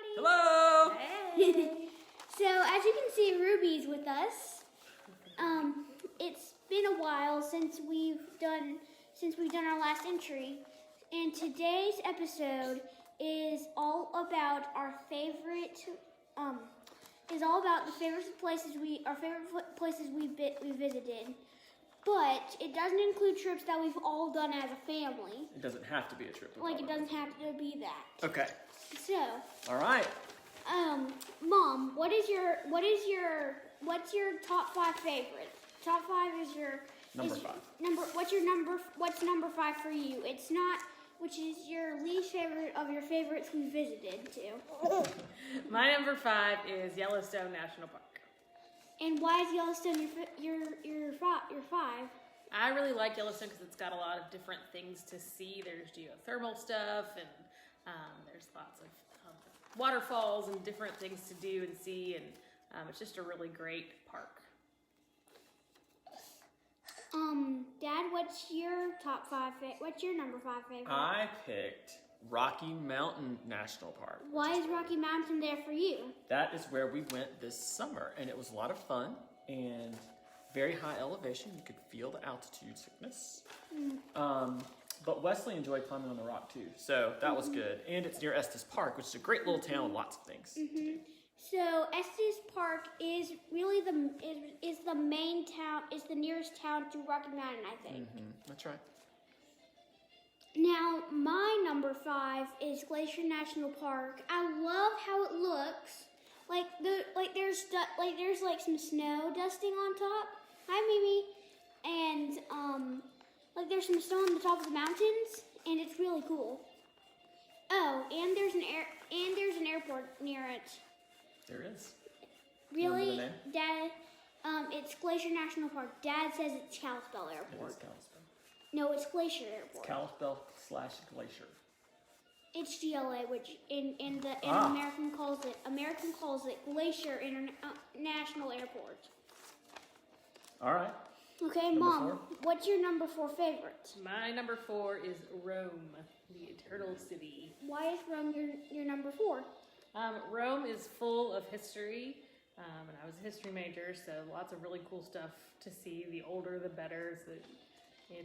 everybody. Hello. Hey. So as you can see, Ruby's with us. It's been a while since we've done our last entry, and today's episode is all about our favorite. Is all about the favorite places we visited. But it doesn't include trips that we've all done as a family. It doesn't have to be a trip. Like, it doesn't have to be that. Okay. So. All right. Mom, what's your top 5 favorites? Top 5 is your Number 5. What's number 5 for you? It's not. Which is your least favorite of your favorites we visited to? My number 5 is Yellowstone National Park. And why is Yellowstone your 5? I really like Yellowstone because it's got a lot of different things to see. There's geothermal stuff, and there's lots of waterfalls and different things to do and see, and it's just a really great park. Dad, what's your top 5? What's your number 5 favorite? I picked Rocky Mountain National Park. Why is Rocky Mountain there for you? That is where we went this summer, and it was a lot of fun and very high elevation. You could feel the altitude sickness. But Wesley enjoyed climbing on the rock too, so that was good. And it's near Estes Park, which is a great little town with lots of things to do. So Estes Park is really the main town. Is the nearest town to Rocky Mountain, I think. That's right. Now, my number 5 is Glacier National Park. I love how it looks. There's some snow dusting on top. Hi, Mimi. And there's some snow on the top of the mountains, and it's really cool. Oh, and there's an airport near it. There is. Really, Remember the name? Dad? It's Glacier National Park. Dad says it's Kalispell It Airport. is Kalispell. No, it's Glacier Airport. It's Kalispell/Glacier. It's GLA, which American calls it Glacier International Airport. All right. Okay, Number Mom, 4? what's your number 4 favorite? My number 4 is Rome, the Eternal City. Why is Rome your number 4? Rome is full of history, and I was a history major, so lots of really cool stuff to see. The older, the better.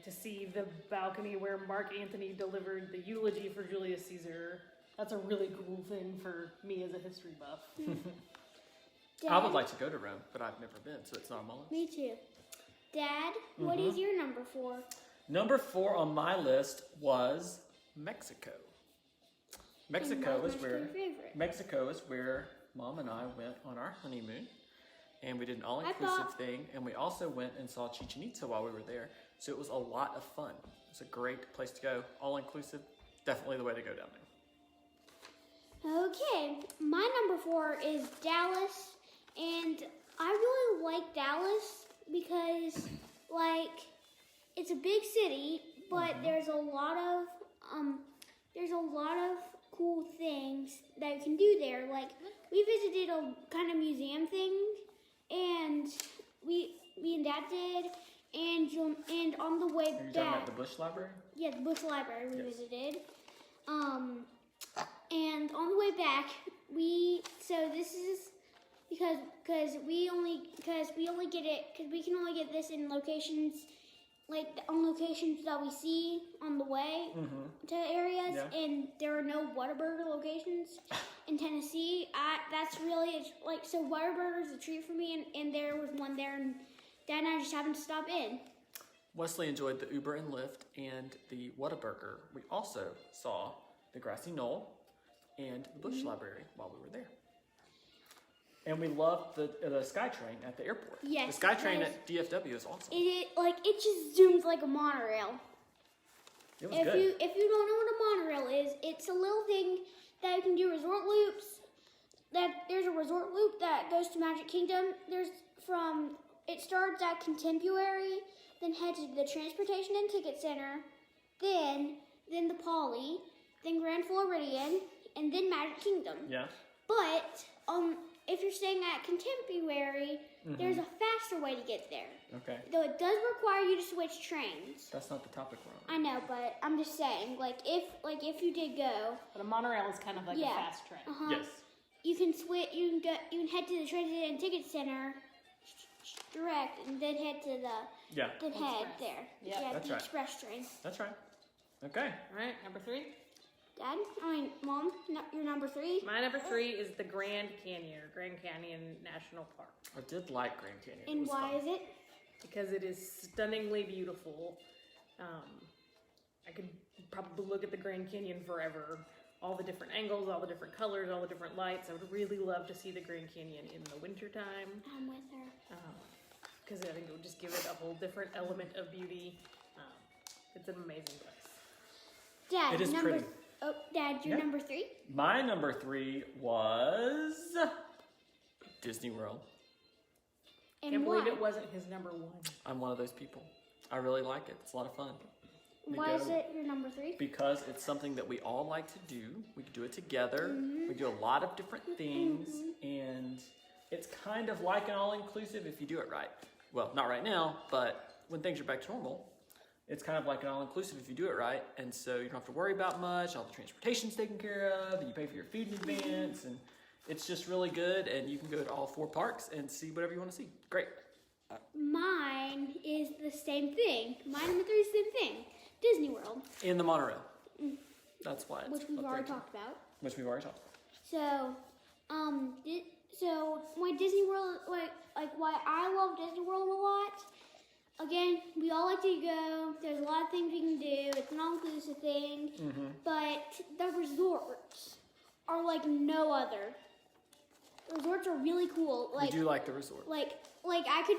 To see the balcony where Mark Antony delivered the eulogy for Julius Caesar. That's a really cool thing for me as a history buff. Dad, I would like to go to Rome, but I've never been, so it's not on my list. Me too. Dad, what is your number 4? Number 4 on my list was Mexico. Mexico is where Mom and I went on our honeymoon, and we did an all-inclusive thing, and we also went and saw Chichen Itza while we were there. So it was a lot of fun. It's a great place to go, all-inclusive. Definitely the way to go down there. Okay, my number 4 is Dallas, and I really like Dallas because, it's a big city, but there's a lot of cool things that you can do there. Like, we visited a kind of museum thing, and me and Dad did, and on the way Are you talking about the Bush Library? Yeah, the Bush Library we visited. And on the way back, we can only get this in locations, on locations that we see on the way to areas, and there are no Whataburger locations in Tennessee. So Whataburger is a treat for me, and there was one there, and Dad and I just happened to stop in. Wesley enjoyed the Uber and Lyft and the Whataburger. We also saw the Grassy Knoll and the Bush Library while we were there. And we loved the SkyTrain at the airport. Yes, the SkyTrain at DFW is awesome. It just zooms like a monorail. It was good. If you don't know what a monorail is, it's a little thing that you can do resort loops. There's a resort loop that goes to Magic Kingdom. It starts at Contemporary, then heads to the Transportation and Ticket Center, then the Poly, then Grand Floridian, and then Magic Kingdom. Yeah. But if you're staying at Contemporary, there's a faster way to get there. Okay. Though it does require you to switch trains. That's not the topic we're on. I know, but I'm just saying, if you did go. But a monorail is kind of like a fast train. Yes. you can switch. You can head to the Transit and Ticket Center direct, and then head to the head there. Yep. Yeah, That's the right. express train. That's right. Okay. All right, number 3. Dad, Mom, your number 3. My number 3 is the Grand Canyon, or Grand Canyon National Park. I did like Grand Canyon. It And was why fun. is it? Because it is stunningly beautiful. I could probably look at the Grand Canyon forever. All the different angles, all the different colors, all the different lights. I would really love to see the Grand Canyon in the wintertime. I'm with her. Because I think it would just give it a whole different element of beauty. It's an amazing place. Dad, It is pretty. Oh, Dad, your Yep. number 3? My number 3 was Disney World. And Can't why? believe it wasn't his number 1. I'm one of those people. I really like it. It's a lot of fun. We Why is go- it your number 3? Because it's something that we all like to do. We can do it together. We do a lot of different things, and it's kind of like an all-inclusive if you do it right. Well, not right now, but when things are back to normal, it's kind of like an all-inclusive if you do it right, and so you don't have to worry about much. All the transportation's taken care of, and you pay for your food in advance, and it's just really good, and you can go to all 4 parks and see whatever you want to see. Great. Mine is the same thing. My number 3 is the same thing. Disney World, In the monorail. That's why it's which we've up already there, too. talked about. Which we've already talked about. So, so why Disney World, like why I love Disney World a lot. Again, we all like to go. There's a lot of things we can do. It's an all-inclusive thing. But the resorts are like no other. Resorts are really cool. We do like the resort. Like I could,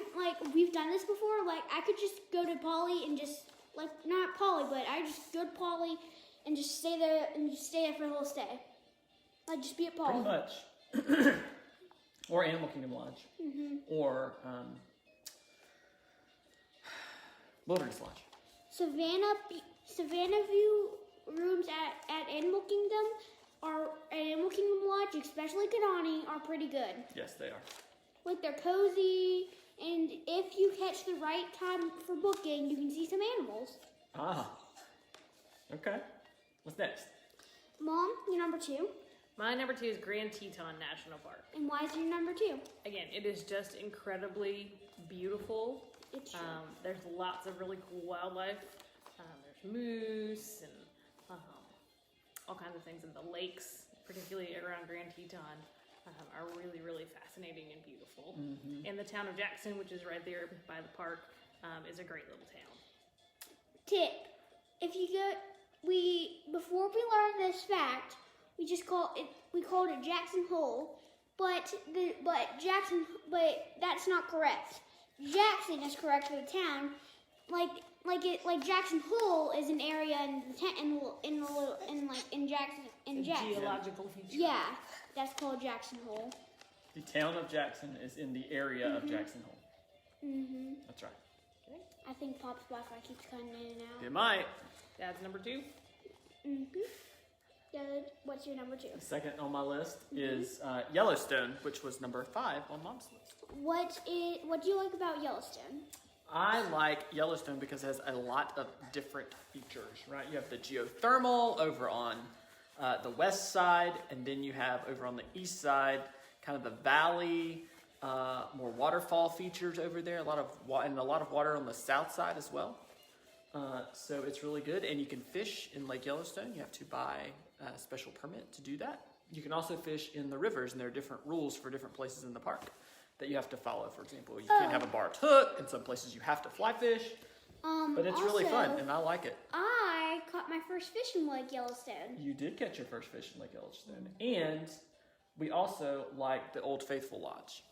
we've done this before. Like I could just go to Polly and just, not Polly, but I just go to Polly and just stay there for the whole stay. Like just be at Polly. Pretty much. Or Animal Kingdom Lodge. Or Wilderness Lodge. Savannah View rooms at Animal Kingdom Lodge, especially Kadani, are pretty good. Yes, they are. Like they're cozy, and if you catch the right time for booking, you can see some animals. Ah. Okay. What's next? Mom, your number 2. My number 2 is Grand Teton National Park. And why is your number 2? Again, it is just incredibly beautiful. It's true. There's lots of really cool wildlife. There's moose and all kinds of things. And the lakes, particularly around Grand Teton, are really, really fascinating and beautiful. And the town of Jackson, which is right there by the park, is a great little town. Tip: if you go, before we learned this fact, we called it Jackson Hole, but that's not correct. Jackson is correct for the town. Like Jackson Hole is an area in Jackson. Geological feature. Yeah, that's called Jackson Hole. The town of Jackson is in the area of Jackson Hole. That's right. Okay. I think Pop's Wi-Fi keeps cutting in and out. It might. That's number 2. Dad, what's your number 2? The second on my list is Yellowstone, which was number 5 on Mom's list. What do you like about Yellowstone? I like Yellowstone because it has a lot of different features, right? You have the geothermal over on the west side, and then you have over on the east side, kind of the valley, more waterfall features over there, a lot of water on the south side as well. So it's really good, and you can fish in Lake Yellowstone. You have to buy a special permit to do that. You can also fish in the rivers, and there are different rules for different places in the park that you have to follow. For example, you can't have a barbed hook. In some places, you have to fly fish. But it's really fun, and I like it. I caught my first fish in Lake Yellowstone. You did catch your first fish in Lake Yellowstone, and we also like the Old Faithful Lodge.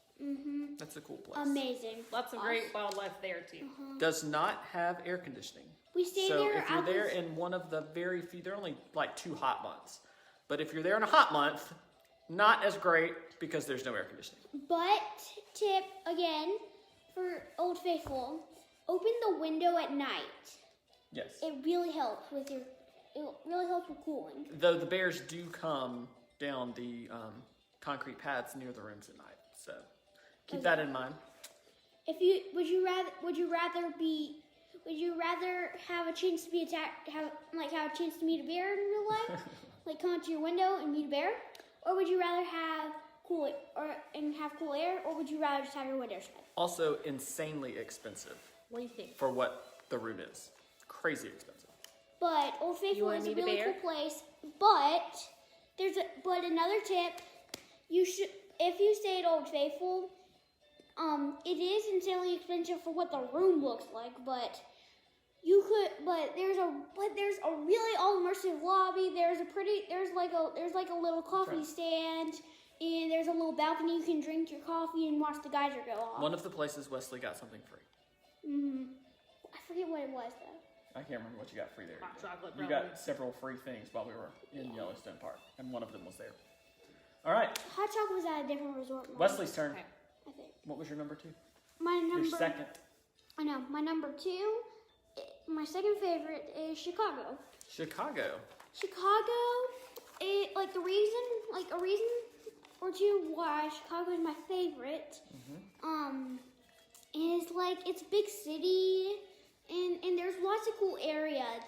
That's a cool place. Amazing. Lots of great wildlife there, too. Does not have air conditioning. We stayed So there. if you're there in one of the very few, there are only like 2 hot months. But if you're there in a hot month, not as great because there's no air conditioning. But tip again for Old Faithful: open the window at night. Yes. It really helps with cooling. Though the bears do come down the concrete paths near the rooms at night, so keep that in mind. Would you rather have a chance to be attacked, have a chance to meet a bear in real life, like come out to your window and meet a bear, or would you rather have cool and have cool air, or would you rather just have your windows shut? Also insanely expensive What do you think? for what the room is. Crazy expensive. But Old Faithful want is a me to really bear? cool place. But another tip, if you stay at Old Faithful, it is insanely expensive for what the room looks like, but there's a really all immersive lobby. There's like a little coffee stand, and there's a little balcony you can drink your coffee and watch the geyser go off. One of the places Wesley got something free. I forget what it was though. I can't remember what you got free there. Hot chocolate, You probably. got several free things while we were in Yellowstone Park, and one of them was there. All right, Hot chocolate was at a different resort. Wesley's turn. Okay. I think. What was your number 2? My number. Your second. I know. My number 2. My second favorite is Chicago. Chicago. Chicago, a reason or two why Chicago is my favorite. Is like it's a big city, and there's lots of cool areas.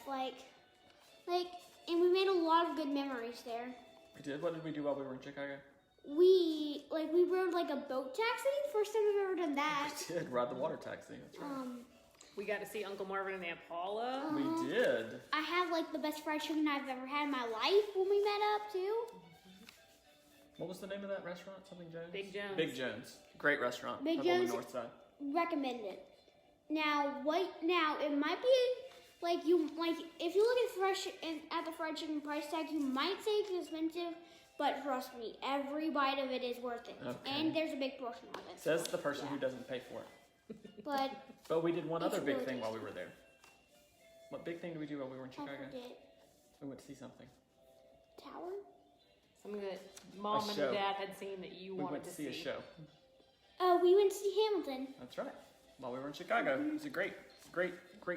And we made a lot of good memories there. We did. What did we do while we were in Chicago? We rode like a boat taxi. First time we've ever done that. We did ride the water taxi. That's right. We got to see Uncle Marvin and Aunt Paula. We did. I had like the best fried chicken I've ever had in my life when we met up too. What was the name of that restaurant? Something Jones? Big Jones. Big Jones. Great restaurant. Big up Jones. on the north side. Recommend it. Now it might be if you look at the fried chicken price tag, you might say it's expensive, but trust me, every bite of it is worth it. Okay. And there's a big portion of it. Says the person who doesn't pay for it. But But we did one It's other big really thing while we were there. What big thing did we do while we were in I Chicago? forget. We went to see something. Tower? Something that Mom and show. Dad had seen that you We wanted went to see a show. Oh, we went to see Hamilton. That's right. While we were in Chicago. It was a great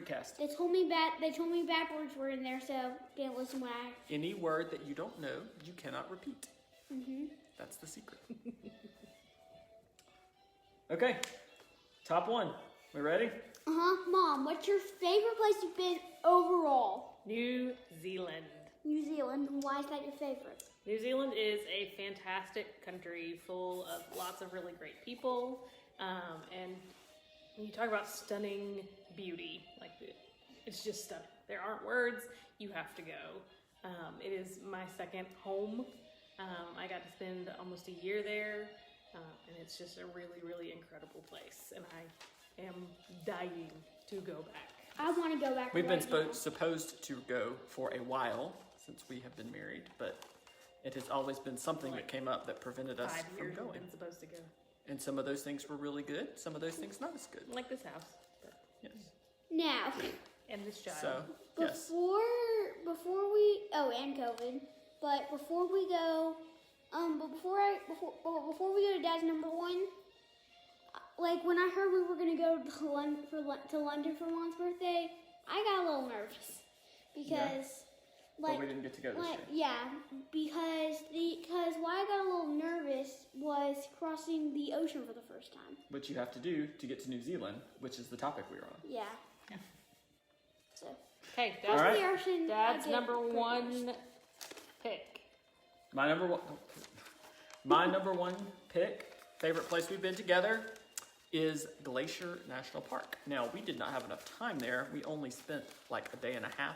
cast. They told me bad words were in there, so didn't listen when I. Any word that you don't know, you cannot repeat. Mhm. That's the secret. Okay. Top 1. We ready? Mom, what's your favorite place you've been overall? New Zealand. New Zealand. Why is that your favorite? New Zealand is a fantastic country full of lots of really great people. And when you talk about stunning beauty, like it's just stunning. There aren't words. You have to go. It is my second home. I got to spend almost a year there. And it's just a really, really incredible place. And I am dying to go back. I want to go back. We've been right now. supposed to go for a while since we have been married, but it has always been something that came up that prevented us 5 from years we've going. been supposed to go. And some of those things were really good, some of those things not as good. Like this house. Yes. Now, And this child. So, yes. before we and COVID, but before we go, before we go to Dad's number 1, like when I heard we were gonna go to London for Lon's birthday, I got a little nervous because But we didn't get to go this year. yeah, because why I got a little nervous was crossing the ocean for the first time. Which you have to do to get to New Zealand, which is the topic we were on. Yeah. So Okay, All Dad's, right. the ocean. Dad's I get number pretty 1 nervous. pick. My number 1 pick, favorite place we've been together, is Glacier National Park. Now, we did not have enough time there. We only spent like a day and a half.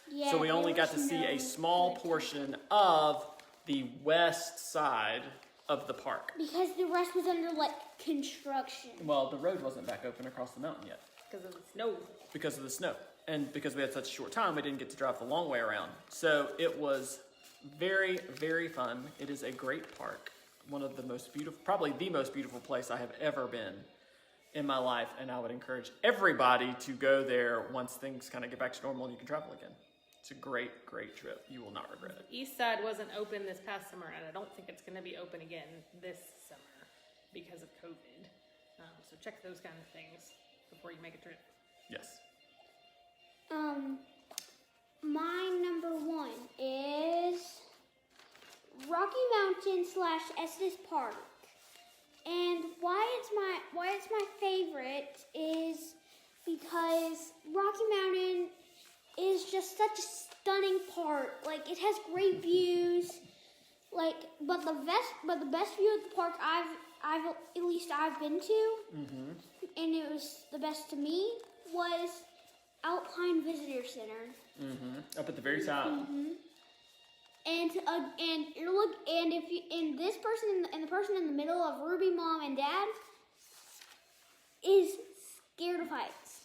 Yeah, So we there only got to was see no a small good portion of the west side of the park. because the rest was under like construction. Well, the road wasn't back open across the mountain yet Because of the snow. because of the snow. And because we had such a short time, we didn't get to drive the long way around. So it was very, very fun. It is a great park. One of the most beautiful, probably the most beautiful place I have ever been in my life. And I would encourage everybody to go there once things kind of get back to normal and you can travel again. It's a great, great trip. You will not regret it. East side wasn't open this past summer, and I don't think it's going to be open again this summer because of COVID. So check those kind of things before you make a trip. Yes. My number 1 is Rocky Mountain / Estes Park. And why it's my favorite is because Rocky Mountain is just such a stunning park. Like it has great views but the best view of the park I've been to, Mm-hmm. and it was the best to me, was Alpine Visitor Center. Mm-hmm. Up at the very top. Mm-hmm. And this person and the person in the middle of Ruby, Mom, and Dad is scared of heights.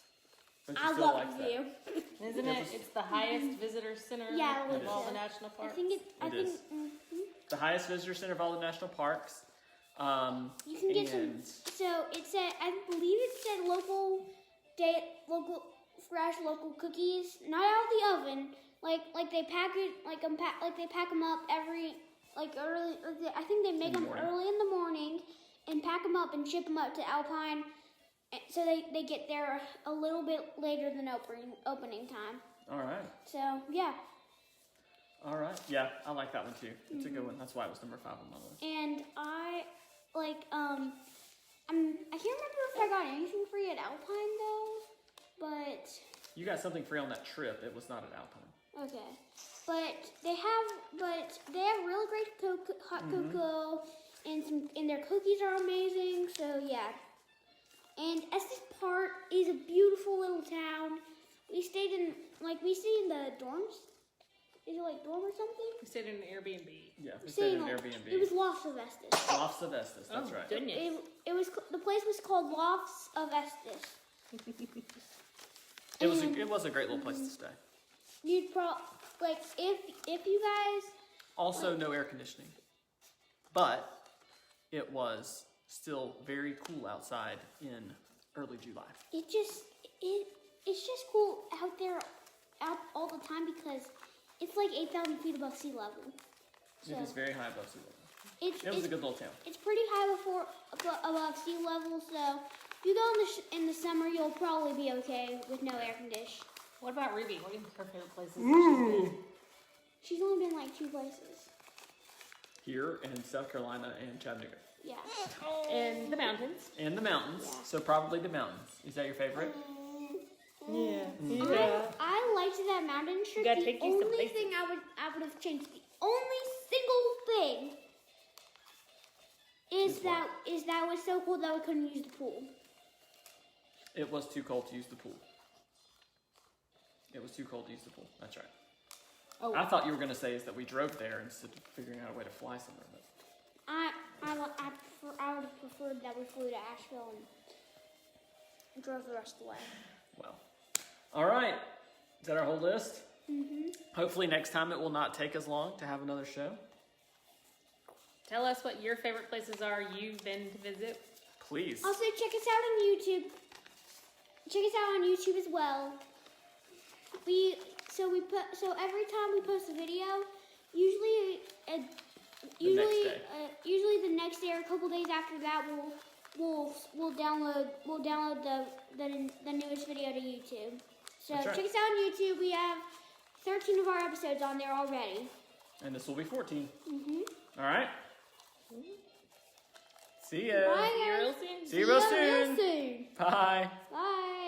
But you I still love like the that. view. Isn't it? It's the highest visitor center Yeah, of it all is. the national I parks. think It is. The highest visitor center of all the national parks. You can get some. So it said, I believe it said local fresh local cookies, not out of the oven. Like they pack it, they pack them up every early. I think they make them early in the morning, and pack them up and ship them up to Alpine, so they get there a little bit later than opening time. All right. So yeah. All right. Yeah, I like that one too. It's a good one. That's why it was number 5 on my list. And I can't remember if I got anything free at Alpine though, but You got something free on that trip. It was not at Alpine. okay. But they have really great hot cocoa, and their cookies are amazing. So yeah. And Estes Park is a beautiful little town. We stayed in the dorms. Is it like dorm or something? We stayed in an Airbnb. Yeah, we stayed in an It Airbnb. was Lofts of Estes. Lofts of Estes, that's Oh, right. goodness. It was the place was called Lofts of Estes. It was a great little place to stay. You'd if you guys Also, no air conditioning. But it was still very cool outside in early July. it's just cool out there all the time because it's like 8,000 feet above sea level. So It is very high above sea level. it's It was a good little town. it's pretty high above sea level. So if you go in the summer, you'll probably be okay with no air condition. What about Ruby? What are her favorite places that she's been? She's only been like 2 places. Here in South Carolina and Chattanooga. Yeah. In the mountains. And the mountains. Yeah. So probably the mountains. Is that your favorite? Yeah. I liked that mountain trip. Gotta The take you some only places. thing I would have changed, the only single thing is that it was so cold that we couldn't use the pool. It was too cold to use the pool. It was too cold to use the pool. That's right. Oh, I thought you were going to say is that we drove there instead of figuring out a way to fly somewhere. But I would have preferred that we flew to Asheville and drove the rest of the way. well, all right. Is that our whole list? Mm-hmm. Hopefully next time it will not take as long to have another show. tell us what your favorite places are you've been to visit. Please. Also, check us out on YouTube. Check us out on YouTube as well. So every time we post a video, usually the next day or a couple days after that, we'll download the newest video to YouTube. So That's right. check us out on YouTube. We have 13 of our episodes on there already. And this will be 14. Mm-hmm. All right. See ya. Bye, See you guys. real soon. See you real See you soon. soon. Bye. Bye.